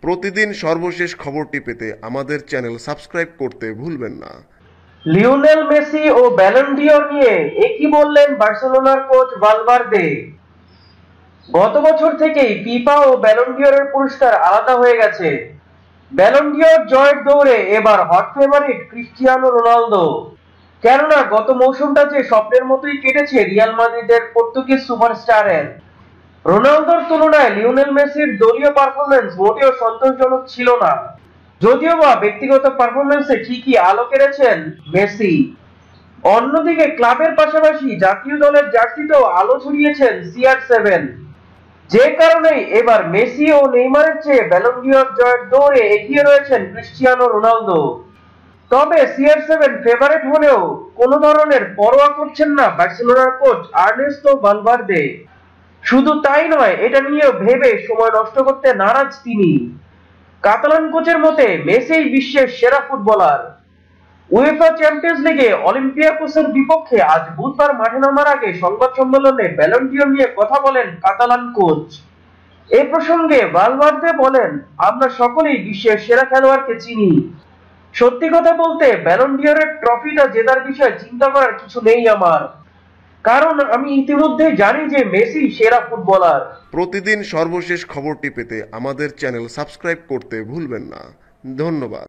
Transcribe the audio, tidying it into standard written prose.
প্রতিদিন সর্বশেষ খবরটি পেতে আমাদের চ্যানেল সাবস্ক্রাইব করতে ভুলবেন না। লিওনেল মেসি ও ব্যালন ডিওর নিয়ে একই বললেন বার্সেলোনার কোচ ভালভার্দে। গত বছর থেকেই ফিফা ও ব্যালন ডিওরের পুরস্কার আলাদা হয়ে গেছে। ব্যালন ডিওর জয়ের দৌড়ে এবার হট ফেভারিট ক্রিস্টিয়ানো রোনালদো। কেননা গত মৌসুমটা যে স্বপ্নের মতোই কেটেছে রিয়াল মাদ্রিদের পর্তুগিজ সুপারস্টারের। রোনালদোর তুলনায় লিওনেল মেসির দলীয় পারফরম্যান্স মোটেও সন্তোষজনক ছিল না। যদিও বা ব্যক্তিগত পারফরম্যান্সে ঠিকই আলো কেড়েছেন মেসি। অন্যদিকে ক্লাবের পাশাপাশি জাতীয় দলের জার্সিতেও আলো ছড়িয়েছেন CR7। যে কারণেই এবার মেসি ও নেইমারের চেয়ে ব্যালন ডিওর জয়ের দৌড়ে এগিয়ে রয়েছেন ক্রিস্টিয়ানো রোনালদো। তবে CR7 ফেভারিট হলেও কোনো ধরনের পরোয়া করছেন না বার্সেলোনার কোচ আর্নেস্তো ভালভার্দে। শুধু তাই নয়, এটা নিয়েও ভেবে সময় নষ্ট করতে নারাজ তিনি। কাতালান কোচের মতে মেসিই বিশ্বের সেরা ফুটবলার। উয়েফা চ্যাম্পিয়ন্স লিগে অলিম্পিয়াকোসের বিপক্ষে আজ বুধবার মাঠে নামার আগে সংবাদ সম্মেলনে ব্যালন ডিওর নিয়ে কথা বলেন কাতালান কোচ। এ প্রসঙ্গে ভালভার্দে বলেন, আমরা সকলেই বিশ্বের সেরা খেলোয়াড়কে চিনি। সত্যি কথা বলতে ব্যালন ডিওরের ট্রফিটা জেতার বিষয়ে চিন্তা করার কিছু নেই আমার, কারণ আমি ইতিমধ্যে জানি যে মেসি সেরা ফুটবলার। প্রতিদিন সর্বশেষ খবরটি পেতে আমাদের চ্যানেল সাবস্ক্রাইব করতে ভুলবেন না। ধন্যবাদ।